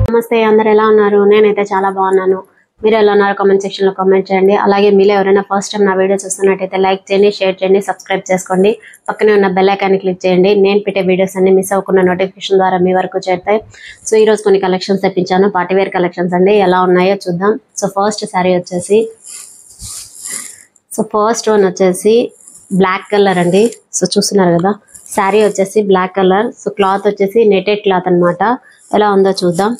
నమస్తే అందరూ ఎలా ఉన్నారు? నేనైతే చాలా బాగున్నాను. మీరు ఎలా ఉన్నారు? కామెంట్ సెక్షన్ లో కామెంట్ చేయండి. అలాగే మీలో ఎవరైనా ఫస్ట్ టైం నా వీడియో చూస్తున్నట్టయితే లైక్ చేయండి, షేర్ చేయండి, సబ్స్క్రైబ్ చేసుకోండి. పక్కనే ఉన్న బెల్ ఐకాన్ ని క్లిక్ చేయండి. నేను పెట్టే వీడియోస్ అన్ని మిస్ అవ్వకుండా నోటిఫికేషన్ ద్వారా మీ వరకు చేరుతాయి. సో ఈ రోజు కొన్ని కలెక్షన్స్ తెప్పించాను, పార్టీ వేర్ కలెక్షన్స్ అండి. ఎలా ఉన్నాయో చూద్దాం. సో ఫస్ట్ సారీ వచ్చేసి ఫస్ట్ వన్ వచ్చేసి బ్లాక్ కలర్ అండి. సో చూస్తున్నారు కదా, శారీ వచ్చేసి బ్లాక్ కలర్. సో క్లాత్ వచ్చేసి నెటెడ్ క్లాత్ అన్నమాట. ఎలా ఉందో చూద్దాం.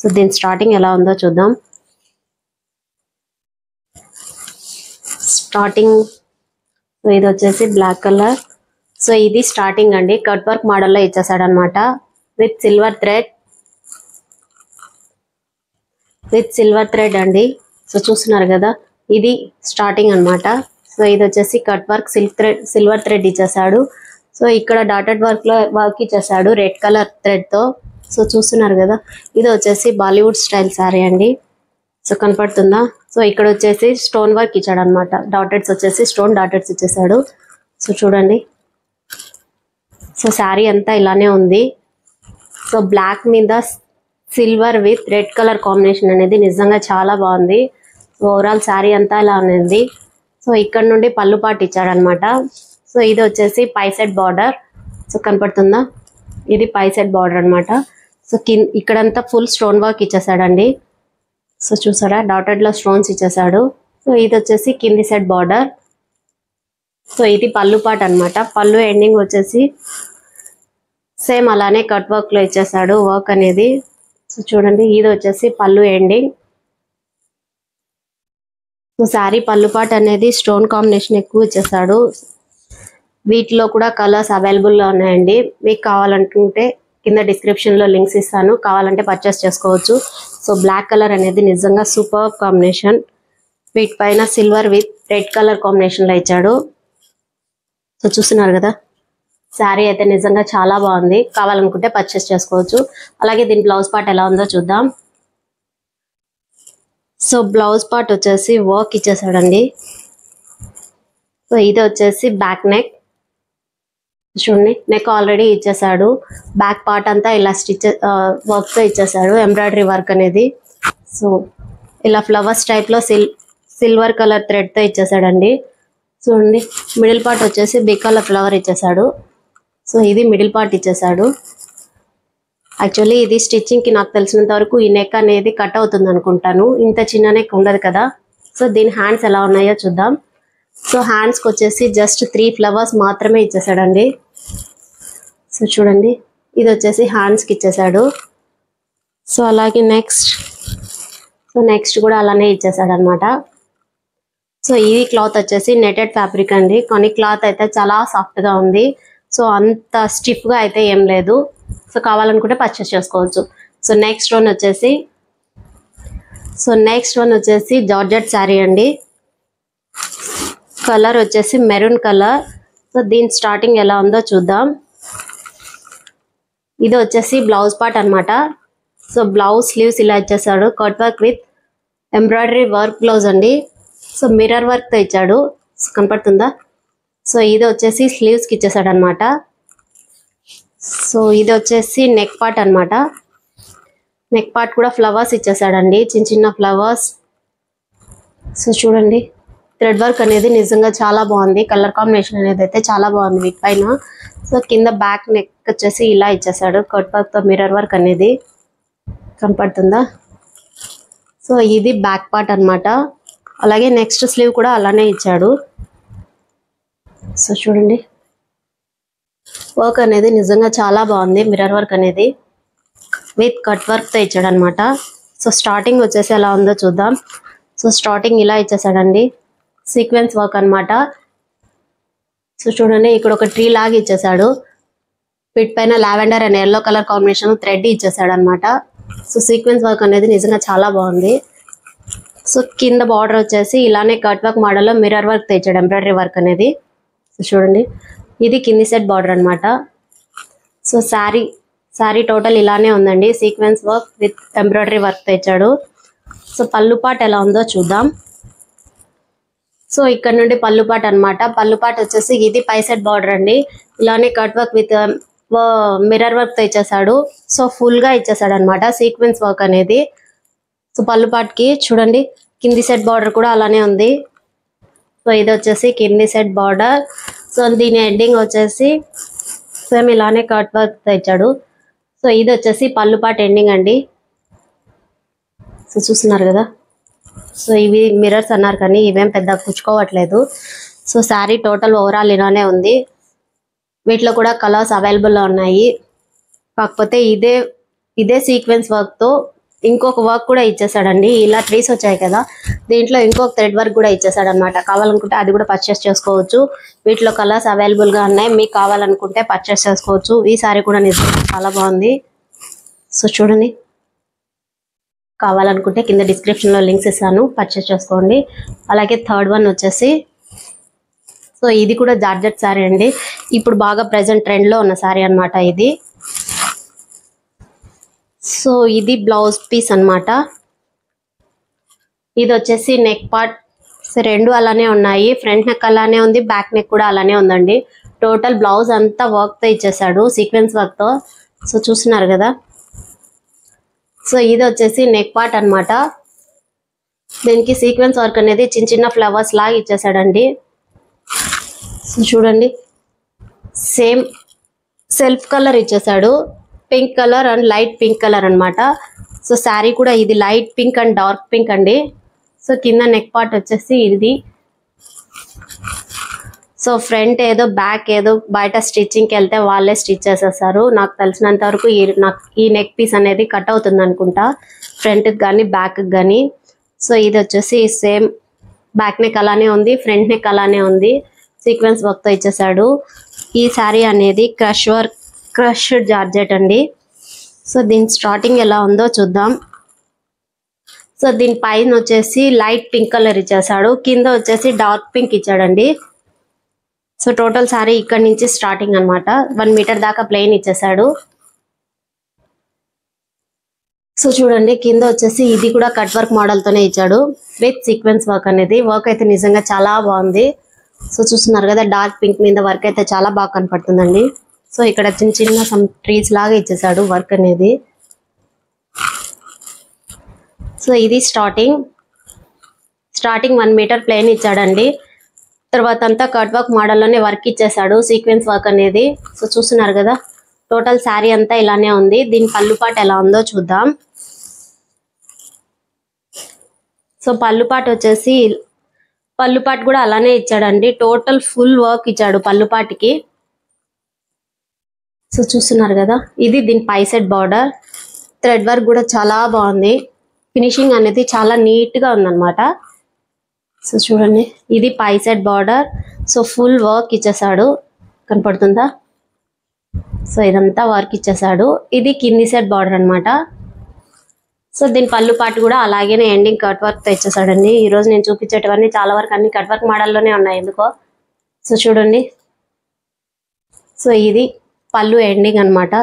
సో దీని స్టార్టింగ్ ఎలా ఉందో చూద్దాం. స్టార్టింగ్ సో ఇది వచ్చేసి బ్లాక్ కలర్. సో ఇది స్టార్టింగ్ అండి. కట్ వర్క్ మోడల్లో ఇచ్చేసాడు అనమాట విత్ సిల్వర్ థ్రెడ్ అండి. సో చూస్తున్నారు కదా, ఇది స్టార్టింగ్ అన్నమాట. సో ఇది వచ్చేసి కట్ వర్క్ సిల్వర్ థ్రెడ్ ఇచ్చేసాడు. సో ఇక్కడ డాటెడ్ వర్క్ లో వర్క్ ఇచ్చేసాడు రెడ్ కలర్ థ్రెడ్ తో. సో చూస్తున్నారు కదా, ఇది వచ్చేసి బాలీవుడ్ స్టైల్ శారీ అండి. సో కనపడుతుందా? సో ఇక్కడ వచ్చేసి స్టోన్ వర్క్ ఇచ్చాడు అనమాట. డాటెడ్స్ వచ్చేసి స్టోన్ డాటెడ్స్ ఇచ్చేసాడు. సో చూడండి, సో శారీ అంతా ఇలానే ఉంది. సో బ్లాక్ మీద silver with red colour combination అనేది నిజంగా చాలా బాగుంది. ఓవరాల్ శారీ అంతా ఇలా ఉంది. సో ఇక్కడ నుండి పళ్ళు పాటు ఇచ్చాడు అనమాట. సో ఇది వచ్చేసి పై సెట్ బార్డర్. సో కనపడుతుందా, ఇది పై సెట్ బార్డర్ అనమాట. సో ఇక్కడంతా ఫుల్ స్టోన్ వర్క్ ఇచ్చేసాడండి. సో చూసారా, డాటెడ్ లో స్టోన్స్ ఇచ్చేసాడు. సో ఇది వచ్చేసి కింది సెట్ బార్డర్. సో ఇది పళ్ళు పాటు అనమాట. పళ్ళు ఎండింగ్ వచ్చేసి సేమ్ అలానే కట్ వర్క్ లో ఇచ్చేసాడు వర్క్ అనేది. సో చూడండి, ఇది వచ్చేసి పళ్ళు ఎండింగ్. సో శారీ పళ్ళు పాటు అనేది స్టోన్ కాంబినేషన్ ఎక్కువ ఇచ్చేసాడు. వీటిలో కూడా కలర్స్ అవైలబుల్లో ఉన్నాయండి. మీకు కావాలనుకుంటే కింద డిస్క్రిప్షన్ లో లింక్స్ ఇస్తాను, కావాలంటే పర్చేస్ చేసుకోవచ్చు. సో బ్లాక్ కలర్ అనేది నిజంగా సూపర్ కాంబినేషన్. వీటిపైన silver with red colour combination లో ఇచ్చాడు. సో చూస్తున్నారు కదా, శారీ అయితే నిజంగా చాలా బాగుంది. కావాలనుకుంటే పర్చేస్ చేసుకోవచ్చు. అలాగే దీని బ్లౌజ్ పార్ట్ ఎలా ఉందో చూద్దాం. సో బ్లౌజ్ పార్ట్ వచ్చేసి వర్క్ ఇచ్చేసాడండి. సో ఇది వచ్చేసి బ్యాక్ నెక్. చూడండి, నెక్ ఆల్రెడీ ఇచ్చేసాడు. బ్యాక్ పార్ట్ అంతా ఇలా వర్క్ తో ఇచ్చేసాడు, ఎంబ్రాయిడరీ వర్క్ అనేది. సో ఇలా ఫ్లవర్స్ టైప్ లో సిల్వర్ కలర్ థ్రెడ్ తో ఇచ్చేసాడండి. చూడండి, మిడిల్ పార్ట్ వచ్చేసి బిగ్ కలర్ ఫ్లవర్ ఇచ్చేసాడు. సో ఇది మిడిల్ పార్ట్ ఇచ్చేసాడు. యాక్చువల్లీ ఇది స్టిచ్చింగ్ కి నాకు తెలిసినంత వరకు ఈ నెక్ అనేది కట్ అవుతుంది అనుకుంటాను, ఇంత చిన్న నెక్ ఉండదు కదా. సో దీని హ్యాండ్స్ ఎలా ఉన్నాయో చూద్దాం. సో హ్యాండ్స్ కి వచ్చేసి జస్ట్ 3 ఫ్లవర్స్ మాత్రమే ఇచ్చేసాడండి. సో చూడండి, ఇది వచ్చేసి హ్యాండ్స్ కి ఇచ్చేసాడు. సో అలాగే నెక్స్ట్ కూడా అలానే ఇచ్చేసాడు అనమాట. సో ఈ క్లాత్ వచ్చేసి నెటెడ్ ఫ్యాబ్రిక్ అండి, కానీ క్లాత్ అయితే చాలా సాఫ్ట్ గా ఉంది. సో అంత స్టిఫ్ గా అయితే ఏం లేదు. సో కావాలనుకుంటే పర్చేస్ చేసుకోవచ్చు. సో నెక్స్ట్ వన్ వచ్చేసి జార్జెట్ శారీ అండి. కలర్ వచ్చేసి మెరూన్ కలర్. సో దీని స్టార్టింగ్ ఎలా ఉందో చూద్దాం. ఇది వచ్చేసి బ్లౌజ్ పార్ట్ అనమాట. సో బ్లౌజ్ స్లీవ్స్ ఇలా ఇచ్చేసాడు, cut work with embroidery work blouse అండి. సో మిర్రర్ వర్క్ తో ఇచ్చాడు. కనపడుతుందా? సో ఇది వచ్చేసి స్లీవ్స్ కి ఇచ్చేసాడు అనమాట. సో ఇది వచ్చేసి నెక్ పార్ట్ అనమాట. నెక్ పార్ట్ కూడా ఫ్లవర్స్ ఇచ్చేసాడండి, చిన్న చిన్న ఫ్లవర్స్. సో చూడండి, థ్రెడ్ వర్క్ అనేది నిజంగా చాలా బాగుంది. కలర్ కాంబినేషన్ అనేది అయితే చాలా బాగుంది వీటిపైన. సో కింద బ్యాక్ నెక్ వచ్చేసి ఇలా ఇచ్చేసాడు, కట్ వర్క్ తో మిర్రర్ వర్క్ అనేది. కనపడుతుందా? సో ఇది బ్యాక్ పార్ట్ అనమాట. అలాగే నెక్స్ట్ స్లీవ్ కూడా అలానే ఇచ్చాడు. సో చూడండి, వర్క్ అనేది నిజంగా చాలా బాగుంది. మిర్రర్ వర్క్ అనేది విత్ కట్ వర్క్ తో ఇచ్చాడు అనమాట. సో స్టార్టింగ్ వచ్చేసి ఎలా ఉందో చూద్దాం. సో స్టార్టింగ్ ఇలా ఇచ్చేసాడండి, సీక్వెన్స్ వర్క్ అనమాట. సో చూడండి, ఇక్కడ ఒక ట్రీ లాగా ఇచ్చేసాడు. వీటిపైన lavender and yellow colour combination thread ఇచ్చేసాడు అనమాట. సో సీక్వెన్స్ వర్క్ అనేది నిజంగా చాలా బాగుంది. సో కింద బార్డర్ వచ్చేసి ఇలానే కట్ వర్క్ మోడల్లో మిర్రర్ వర్క్ తెచ్చాడు, ఎంబ్రాయిడరీ వర్క్ అనేది. సో చూడండి, ఇది కింది సెట్ బార్డర్ అనమాట. సో శారీ టోటల్ ఇలానే ఉందండి, sequence work with embroidery work తెచ్చాడు. సో పళ్ళు పార్ట్ ఎలా ఉందో చూద్దాం. సో ఇక్కడ నుండి పళ్ళు పార్ట్ అనమాట. పళ్ళు పార్ట్ వచ్చేసి ఇది పై సెట్ బార్డర్ అండి. ఇలానే cut work with mirror work తో ఇచ్చేసాడు. సో ఫుల్ గా ఇచ్చేసాడు అనమాట సీక్వెన్స్ వర్క్ అనేది. సో పళ్ళు పాటుకి చూడండి కింది సెట్ బార్డర్ కూడా అలానే ఉంది. సో ఇది వచ్చేసి కింది సెట్ బార్డర్. సో దీని ఎండింగ్ వచ్చేసి సేమ్ ఇలానే కట్ వర్క్ తో ఇచ్చాడు. సో ఇది వచ్చేసి పళ్ళు పాటు ఎండింగ్ అండి. సో చూస్తున్నారు కదా. సో ఇవి మిర్రర్స్ అన్నారు కానీ ఇవేం పెద్ద కుచ్చుకోవట్లేదు. సో శారీ టోటల్ ఓవరాల్ ఇలానే ఉంది. వీటిలో కూడా కలర్స్ అవైలబుల్లో ఉన్నాయి. కాకపోతే ఇదే సీక్వెన్స్ వర్క్తో ఇంకొక వర్క్ కూడా ఇచ్చేసాడండి. ఇలా ట్రీస్ వచ్చాయి కదా, దీంట్లో ఇంకొక థ్రెడ్ వర్క్ కూడా ఇచ్చేసాడు అనమాట. కావాలనుకుంటే అది కూడా పర్చేస్ చేసుకోవచ్చు. వీటిలో కలర్స్ అవైలబుల్గా ఉన్నాయి. మీకు కావాలనుకుంటే పర్చేస్ చేసుకోవచ్చు. ఈ శారీ కూడా నిజంగా చాలా బాగుంది. సో చూడండి, కావాలనుకుంటే కింద డిస్క్రిప్షన్లో లింక్స్ ఇస్తాను, పర్చేస్ చేసుకోండి. అలాగే థర్డ్ వన్ వచ్చేసి సో ఇది కూడా జార్జెట్ శారీ అండి. ఇప్పుడు బాగా ప్రెజెంట్ ట్రెండ్లో ఉన్న శారీ అనమాట ఇది. సో ఇది బ్లౌజ్ పీస్ అనమాట. ఇది వచ్చేసి నెక్ పార్ట్. సో రెండు అలానే ఉన్నాయి. ఫ్రంట్ నెక్ అలానే ఉంది, బ్యాక్ నెక్ కూడా అలానే ఉందండి. టోటల్ బ్లౌజ్ అంతా వర్క్తో ఇచ్చేసాడు, సీక్వెన్స్ వర్క్తో. సో చూస్తున్నారు కదా. సో ఇది వచ్చేసి నెక్ పార్ట్ అనమాట. దీనికి సీక్వెన్స్ వర్క్ అనేది చిన్న చిన్న ఫ్లవర్స్ లాగా ఇచ్చేసాడండి. సో చూడండి, సేమ్ సెల్ఫ్ కలర్ ఇచ్చేసాడు, pink colour and light pink colour అనమాట. సో శారీ కూడా ఇది light pink and dark pink అండి. సో కింద నెక్ పార్ట్ వచ్చేసి ఇది. సో ఫ్రంట్ ఏదో బ్యాక్ ఏదో బయట స్టిచ్చింగ్కి వెళ్తే వాళ్ళే స్టిచ్ చేసేస్తారు. నాకు తెలిసినంత వరకు ఈ నెక్ పీస్ అనేది కట్ అవుతుంది అనుకుంటా, ఫ్రంట్కి కానీ బ్యాక్కి కానీ. సో ఇది వచ్చేసి సేమ్ బ్యాక్ నెక్ అలానే ఉంది, ఫ్రంట్ నెక్ అలానే ఉంది, సీక్వెన్స్ వర్క్తో ఇచ్చేసాడు. ఈ శారీ అనేది క్రష్డ్ జార్జెట్ అండి. సో దీని స్టార్టింగ్ ఎలా ఉందో చూద్దాం. సో దీని పైన వచ్చేసి లైట్ పింక్ కలర్ ఇచ్చేసాడు, కింద వచ్చేసి డార్క్ పింక్ ఇచ్చాడండి. సో టోటల్ శారీ ఇక్కడ నుంచి స్టార్టింగ్ అనమాట. 1 మీటర్ దాకా ప్లెయిన్ ఇచ్చేసాడు. సో చూడండి, కింద వచ్చేసి ఇది కూడా కట్ వర్క్ మోడల్తోనే ఇచ్చాడు విత్ సీక్వెన్స్ వర్క్ అనేది. వర్క్ అయితే నిజంగా చాలా బాగుంది. సో చూస్తున్నారు కదా, డార్క్ పింక్ మీద వర్క్ అయితే చాలా బాగా కనపడుతుందండి. సో ఇక్కడ చిన్న చిన్న సమ్ ట్రీస్ లాగా ఇచ్చేసాడు వర్క్ అనేది. సో ఇది స్టార్టింగ్ 1 మీటర్ ప్లెయిన్ ఇచ్చాడండి. తర్వాత అంతా కట్ వర్క్ మోడల్లోనే వర్క్ ఇచ్చేసాడు, సీక్వెన్స్ వర్క్ అనేది. సో చూస్తున్నారు కదా, టోటల్ శారీ అంతా ఇలానే ఉంది. దీని పళ్ళు పాటు ఎలా ఉందో చూద్దాం. సో పళ్ళు పాటు వచ్చేసి పళ్ళు పాటు కూడా అలానే ఇచ్చాడండి. టోటల్ ఫుల్ వర్క్ ఇచ్చాడు పళ్ళు పాటికి. సో చూస్తున్నారు కదా, ఇది దీని పై సెట్ బార్డర్. థ్రెడ్ వర్క్ కూడా చాలా బాగుంది. ఫినిషింగ్ అనేది చాలా నీట్గా ఉందన్నమాట. సో చూడండి, ఇది పై set border. So full work ఇచ్చేసాడు, కనపడుతుందా. సో ఇదంతా వర్క్ ఇచ్చేసాడు. ఇది కింది సెట్ బార్డర్ అనమాట. సో దీని పళ్ళు పాటు కూడా అలాగే ఎండింగ్ కట్ వర్క్తో ఇచ్చేసాడండి. ఈరోజు నేను చూపించేటవన్నీ చాలా వరకు అన్ని కట్ వర్క్ మోడల్లోనే ఉన్నాయి ఎందుకో. సో చూడండి, సో ఇది పళ్ళు ఎండింగ్ అనమాట.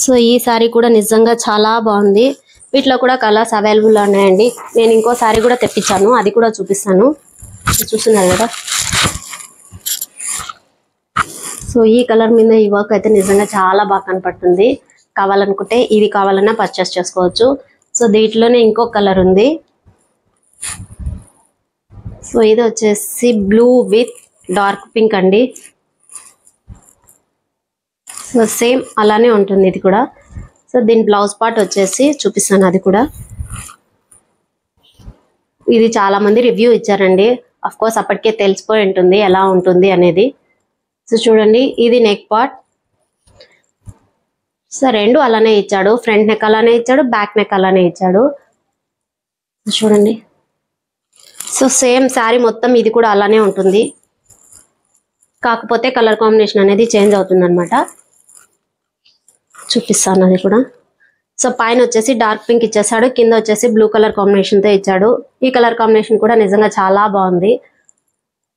సో ఈ శారీ కూడా నిజంగా చాలా బాగుంది. వీటిలో కూడా కలర్స్ అవైలబుల్ ఉన్నాయండి. నేను ఇంకో శారీ కూడా తెప్పించాను, అది కూడా చూపిస్తాను. చూస్తున్నారు కదా. సో ఈ కలర్ మీద ఈ వర్క్ అయితే నిజంగా చాలా బాగా కనపడుతుంది. కావాలనుకుంటే ఇది కావాలన్నా పర్చేస్ చేసుకోవచ్చు. సో దీంట్లోనే ఇంకో కలర్ ఉంది. సో ఇది వచ్చేసి బ్లూ విత్ డార్క్ పింక్ అండి. సో సేమ్ అలానే ఉంటుంది ఇది కూడా. సో దీని బ్లౌజ్ పార్ట్ వచ్చేసి చూపిస్తాను, అది కూడా. ఇది చాలా మంది రివ్యూ ఇచ్చారండి. అఫ్ కోర్స్ అప్పటికే తెలిసిపోయి ఉంటుంది ఎలా ఉంటుంది అనేది. సో చూడండి, ఇది నెక్ పార్ట్. సో రెండు అలానే ఇచ్చాడు, ఫ్రంట్ నెక్ అలానే ఇచ్చాడు, బ్యాక్ నెక్ అలానే ఇచ్చాడు. చూడండి, సో సేమ్ శారీ మొత్తం ఇది కూడా అలానే ఉంటుంది, కాకపోతే కలర్ కాంబినేషన్ అనేది చేంజ్ అవుతుంది అనమాట. చూపిస్తాను అది కూడా. సో పైన వచ్చేసి డార్క్ పింక్ ఇచ్చేసాడు, కింద వచ్చేసి బ్లూ కలర్ కాంబినేషన్తో ఇచ్చాడు. ఈ కలర్ కాంబినేషన్ కూడా నిజంగా చాలా బాగుంది.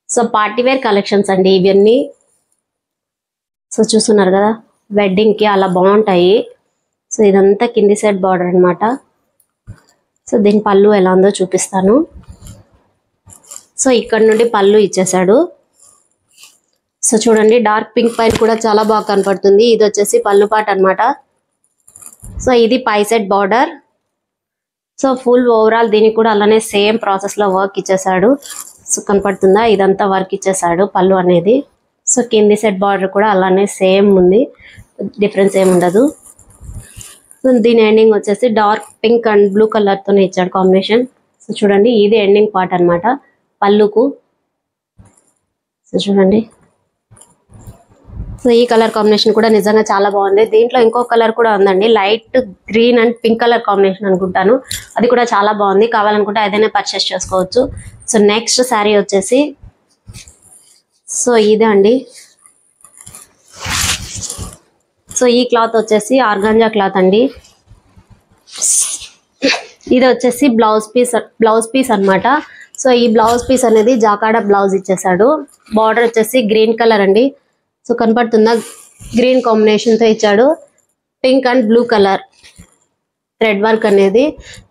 సో పార్టీవేర్ కలెక్షన్స్ అండి ఇవన్నీ. సో చూస్తున్నారు కదా, వెడ్డింగ్కి అలా బాగుంటాయి. సో ఇదంతా కింది సైడ్ బార్డర్ అనమాట. సో దీని పళ్ళు ఎలా ఉందో చూపిస్తాను. సో ఇక్కడ నుండి పళ్ళు ఇచ్చేసాడు. సో చూడండి డార్క్ పింక్ పైన కూడా చాలా బాగా కనపడుతుంది. ఇది వచ్చేసి పళ్ళు పార్ట్ అన్నమాట. సో ఇది పై set border. So full overall దీనికి కూడా అలానే సేమ్ ప్రాసెస్ లో వర్క్ ఇచ్చేసాడు. సో కనపడుతుందా, ఇదంతా వర్క్ ఇచ్చేసాడు పళ్ళు అనేది. సో కింది సెట్ బార్డర్ కూడా అలానే సేమ్ ఉంది, డిఫరెన్స్ ఏమి ఉండదు. సో దీని ఎండింగ్ వచ్చేసి dark pink and blue colour తోనే ఇచ్చాడు కాంబినేషన్. సో చూడండి ఇది ఎండింగ్ పార్ట్ అన్నమాట పళ్ళుకు. సో చూడండి, సో ఈ కలర్ కాంబినేషన్ కూడా నిజంగా చాలా బాగుంది. దీంట్లో ఇంకో కలర్ కూడా ఉందండి, light green and pink colour combination అనుకుంటాను. అది కూడా చాలా బాగుంది, కావాలనుకుంటే ఏదైనా పర్చేస్ చేసుకోవచ్చు. సో నెక్స్ట్ శారీ వచ్చేసి సో ఇదే అండి. సో ఈ క్లాత్ వచ్చేసి ఆర్గాంజా క్లాత్ అండి. ఇది వచ్చేసి బ్లౌజ్ పీస్ అన్నమాట. సో ఈ బ్లౌజ్ పీస్ అనేది జాకాడా బ్లౌజ్ ఇచ్చేసాడు. బార్డర్ వచ్చేసి గ్రీన్ కలర్ అండి. సో కనపడుతుందా, గ్రీన్ కాంబినేషన్ తో ఇచ్చాడు. Pink and blue colour thread work అనేది.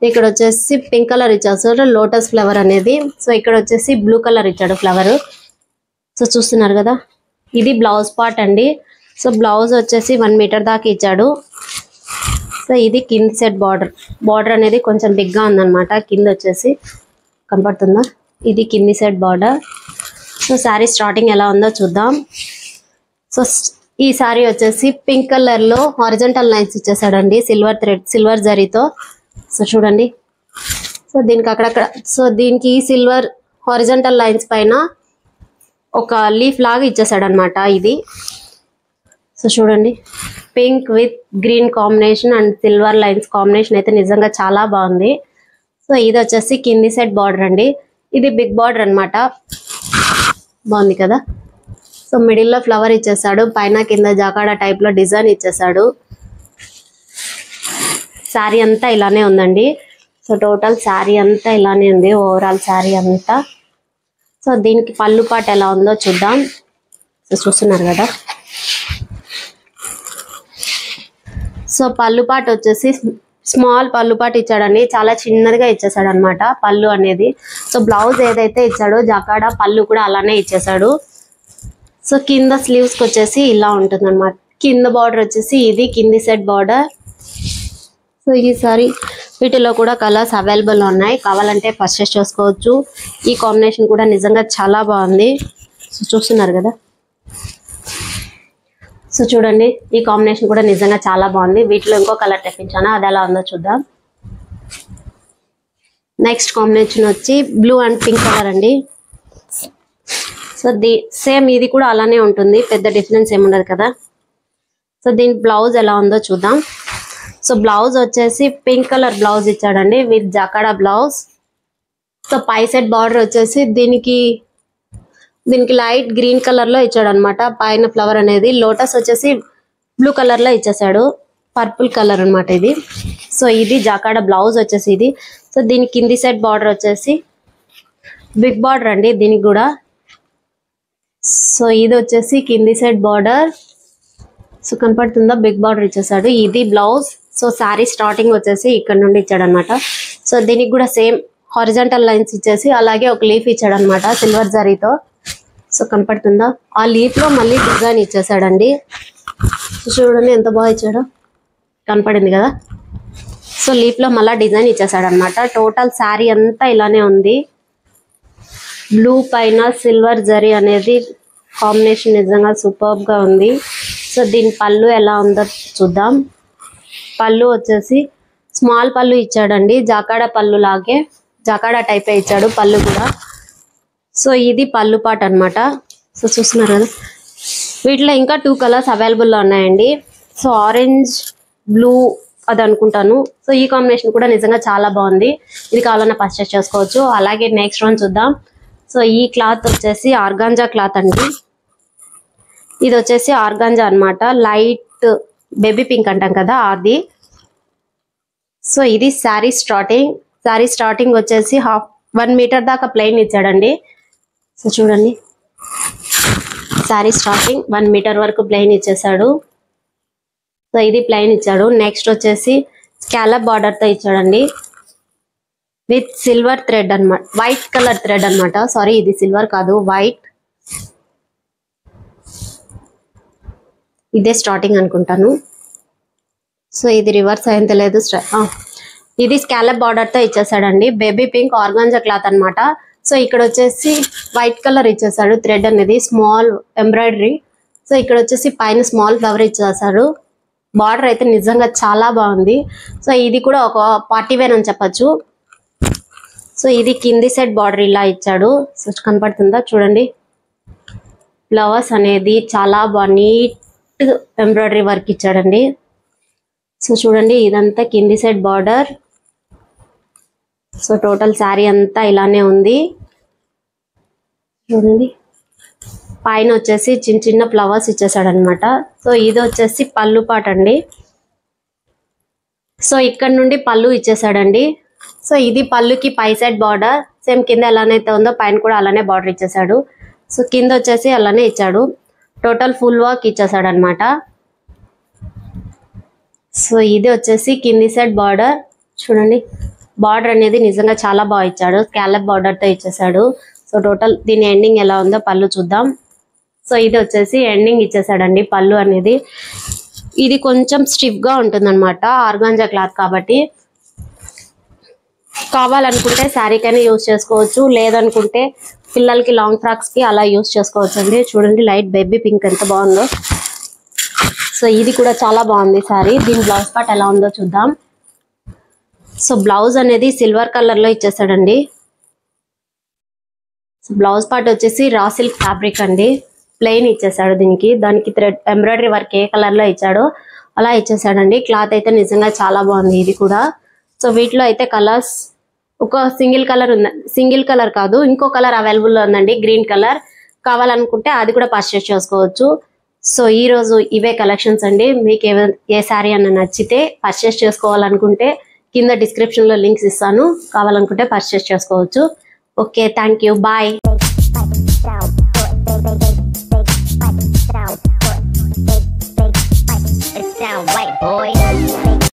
ఇక్కడ వచ్చేసి పింక్ కలర్ ఇచ్చాడు, లోటస్ ఫ్లవర్ అనేది. సో ఇక్కడ వచ్చేసి బ్లూ కలర్ ఇచ్చాడు ఫ్లవర్. సో చూస్తున్నారు కదా, ఇది బ్లౌజ్ పార్ట్ అండి. సో బ్లౌజ్ వచ్చేసి 1 మీటర్ దాకా ఇచ్చాడు. సో ఇది కింది సెట్ బార్డర్ అనేది కొంచెం బిగ్గా ఉందన్నమాట. కింద వచ్చేసి కనపడుతుందా, ఇది కింది set border. So sari starting ఎలా ఉందో చూద్దాం. సో ఈ శారీ వచ్చేసి పింక్ కలర్ లో హారిజంటల్ లైన్స్ ఇచ్చేసాడండి సిల్వర్ జరీతో. సో చూడండి, సో దీనికి అక్కడక్కడ, సో దీనికి సిల్వర్ హారిజంటల్ లైన్స్ పైన ఒక లీఫ్ లాగా ఇచ్చేసాడు అనమాట ఇది. సో చూడండి, pink with green combination and silver lines combination అయితే నిజంగా చాలా బాగుంది. సో ఇది వచ్చేసి కింది సెట్ బార్డర్ అండి. ఇది బిగ్ బార్డర్ అన్నమాట, బాగుంది కదా. సో మిడిల్ లో ఫ్లవర్ ఇచ్చేసాడు, పైన కింద జాకాడా టైప్ లో డిజైన్ ఇచ్చేసాడు. శారీ అంతా ఇలానే ఉందండి. సో టోటల్ శారీ అంతా ఇలానే ఉంది, ఓవరాల్ శారీ అంతా. సో దీనికి పళ్ళు పాట ఎలా ఉందో చూద్దాం. సో చూస్తున్నారు కదా, సో పళ్ళు పాట వచ్చేసి స్మాల్ పళ్ళు పాట ఇచ్చాడండి, చాలా చిన్నదిగా ఇచ్చేసాడు అనమాట పళ్ళు అనేది. సో బ్లౌజ్ ఏదైతే ఇచ్చాడో జాకాడా పళ్ళు కూడా అలానే ఇచ్చేసాడు. సో కింద స్లీవ్స్ కి వచ్చేసి ఇలా ఉంటుంది అనమాట. కింద బార్డర్ వచ్చేసి ఇది కింది సెట్ బార్డర్. సో ఈసారి వీటిలో కూడా కలర్స్ అవైలబుల్ ఉన్నాయి, కావాలంటే పర్చేస్ చేసుకోవచ్చు. ఈ కాంబినేషన్ కూడా నిజంగా చాలా బాగుంది. సో చూస్తున్నారు కదా, సో చూడండి ఈ కాంబినేషన్ కూడా నిజంగా చాలా బాగుంది. వీటిలో ఇంకో కలర్ తెప్పించాను, అది ఎలా ఉందో చూద్దాం. నెక్స్ట్ కాంబినేషన్ వచ్చి బ్లూ అండ్ పింక్ కలర్ అండి. సో సేమ్ ఇది కూడా అలానే ఉంటుంది, పెద్ద డిఫరెన్స్ ఏముండదు కదా. సో దీని బ్లౌజ్ ఎలా ఉందో చూద్దాం. సో బ్లౌజ్ వచ్చేసి పింక్ కలర్ బ్లౌజ్ ఇచ్చాడండి విత్ జాకాడా బ్లౌజ్. సో పై సెట్ బార్డర్ వచ్చేసి దీనికి లైట్ గ్రీన్ కలర్ లో ఇచ్చాడు అనమాట. పైన ఫ్లవర్ అనేది లోటస్ వచ్చేసి బ్లూ కలర్ లో ఇచ్చేసాడు, పర్పుల్ కలర్ అనమాట ఇది. సో ఇది జాకాడా బ్లౌజ్ వచ్చేసి ఇది. సో దీని కింది సెట్ బార్డర్ వచ్చేసి బిగ్ బార్డర్ అండి దీనికి కూడా. సో ఇది వచ్చేసి కింది సెట్ బార్డర్. సో కనపడుతుందా, బిగ్ బార్డర్ ఇచ్చేసాడు. ఇది బ్లౌజ్. సో శారీ స్టార్టింగ్ వచ్చేసి ఇక్కడ నుండి ఇచ్చాడు అనమాట. సో దీనికి కూడా సేమ్ హారిజంటల్ లైన్స్ ఇచ్చేసి అలాగే ఒక లీఫ్ ఇచ్చాడు అనమాట సిల్వర్ జరీతో. సో కనపడుతుందా, ఆ లీఫ్ లో మళ్ళీ డిజైన్ ఇచ్చేసాడండి. చూడండి ఎంత బాగా ఇచ్చాడో, కనపడింది కదా. సో లీఫ్ లో మళ్ళీ డిజైన్ ఇచ్చేసాడు అనమాట. టోటల్ శారీ అంతా ఇలానే ఉంది. బ్లూ పైన సిల్వర్ జరీ అనేది కాంబినేషన్ నిజంగా సూపర్బ్ గా ఉంది. సో దీని పళ్ళు ఎలా ఉందో చూద్దాం. పళ్ళు వచ్చేసి స్మాల్ పళ్ళు ఇచ్చాడండి, జాకాడా పళ్ళు లాగే, జాకాడా టైపే ఇచ్చాడు పళ్ళు కూడా. సో ఇది పళ్ళు పాట అన్నమాట. సో చూస్తున్నారు కదా, వీటిలో ఇంకా 2 కలర్స్ అవైలబుల్లో ఉన్నాయండి. సో ఆరెంజ్ బ్లూ అది అనుకుంటాను. సో ఈ కాంబినేషన్ కూడా నిజంగా చాలా బాగుంది, ఇది కావాలన్నా పర్చేస్ చేసుకోవచ్చు. అలాగే నెక్స్ట్ వన్ చూద్దాం. సో ఈ క్లాత్ వచ్చేసి ఆర్గాంజా క్లాత్ అండి. ఇది వచ్చేసి ఆర్గాంజా అన్నమాట, లైట్ బేబీ పింక్ అంటాం కదా అది. సో ఇది శారీ స్టార్టింగ్ వచ్చేసి 1 మీటర్ దాకా ప్లెయిన్ ఇచ్చాడండి. సో చూడండి, శారీ స్టార్టింగ్ 1 మీటర్ వరకు ప్లెయిన్ ఇచ్చేసాడు. సో ఇది ప్లెయిన్ ఇచ్చాడు. నెక్స్ట్ వచ్చేసి స్కాలప్ బార్డర్ తో ఇచ్చాడండి విత్ సిల్వర్ థ్రెడ్ అన్నమాట, వైట్ కలర్ థ్రెడ్ అన్నమాట. సారీ, ఇది సిల్వర్ కాదు, వైట్. ఇదే స్టార్టింగ్ అనుకుంటాను. సో ఇది రివర్స్ అయింత లేదు. ఇది స్కాలప్ బార్డర్ తో ఇచ్చేసాడండి. బేబీ పింక్ ఆర్గాంజా క్లాత్ అన్నమాట. సో ఇక్కడ వచ్చేసి వైట్ కలర్ ఇచ్చేసాడు. థ్రెడ్ అనేది స్మాల్ ఎంబ్రాయిడరీ. సో ఇక్కడ వచ్చేసి పైన స్మాల్ ఫ్లవర్ ఇచ్చేసాడు. బార్డర్ అయితే నిజంగా చాలా బాగుంది. సో ఇది కూడా ఒక పార్టీ వేర్ అని చెప్పచ్చు. సో ఇది కింది సెట్ బార్డర్ ఇలా ఇచ్చాడు. సో కనపడుతుందా చూడండి. ఫ్లవర్స్ అనేది చాలా బాగా నీట్ ఎంబ్రాయిడరీ వర్క్ ఇచ్చాడండి. సో చూడండి ఇదంతా కింది set border. So total sari అంతా ఇలానే ఉంది చూడండి. పైన వచ్చేసి చిన్న చిన్న ఫ్లవర్స్ ఇచ్చేసాడు అనమాట. సో ఇది వచ్చేసి పళ్ళు పాట అండి. సో ఇక్కడ నుండి పళ్ళు ఇచ్చేసాడండి. సో ఇది పళ్ళుకి పై సైడ్ బార్డర్ సేమ్ కింద ఎలానైతే ఉందో పైన కూడా అలానే బార్డర్ ఇచ్చేసాడు. సో కింద వచ్చేసి అలానే ఇచ్చాడు. టోటల్ ఫుల్ వర్క్ ఇచ్చేసాడు అనమాట. సో ఇది వచ్చేసి కింది సైడ్ బార్డర్ చూడండి. బార్డర్ అనేది నిజంగా చాలా బాగా ఇచ్చాడు. స్కాలప్ బార్డర్ తో ఇచ్చేసాడు. సో టోటల్ దీని ఎండింగ్ ఎలా ఉందో పళ్ళు చూద్దాం. సో ఇది వచ్చేసి ఎండింగ్ ఇచ్చేసాడండి పళ్ళు అనేది. ఇది కొంచెం స్టిఫ్ గా ఉంటుంది అనమాట ఆర్గాంజా క్లాత్ కాబట్టి. కావాలనుకుంటే శారీకైనా యూజ్ చేసుకోవచ్చు, లేదనుకుంటే పిల్లలకి లాంగ్ ఫ్రాక్స్ కి అలా యూజ్ చేసుకోవచ్చు అండి. చూడండి లైట్ బేబీ పింక్ ఎంత బాగుందో. సో ఇది కూడా చాలా బాగుంది శారీ. దీని బ్లౌజ్ పార్ట్ ఎలా ఉందో చూద్దాం. సో బ్లౌజ్ అనేది సిల్వర్ కలర్ లో ఇచ్చేసాడండి. సో బ్లౌజ్ పార్ట్ వచ్చేసి రా సిల్క్ ఫ్యాబ్రిక్ అండి. ప్లెయిన్ ఇచ్చేసాడు దీనికి. దానికి థ్రెడ్ ఎంబ్రాయిడరీ వర్క్ ఏ కలర్ లో ఇచ్చాడో అలా ఇచ్చేసాడండి. క్లాత్ అయితే నిజంగా చాలా బాగుంది ఇది కూడా. సో వీటిలో అయితే కలర్స్ ఒక సింగిల్ కలర్ ఉంది, సింగిల్ కలర్ కాదు ఇంకో కలర్ అవైలబుల్ ఉందండి, గ్రీన్ కలర్. కావాలనుకుంటే అది కూడా పర్చేస్ చేసుకోవచ్చు. సో ఈ రోజు ఇవే కలెక్షన్స్ అండి. మీకు ఏ శారీ అన్న నచ్చితే పర్చేస్ చేసుకోవాలనుకుంటే కింద డిస్క్రిప్షన్ లో లింక్స్ ఇస్తాను, కావాలనుకుంటే పర్చేస్ చేసుకోవచ్చు. Okay, thank you, bye.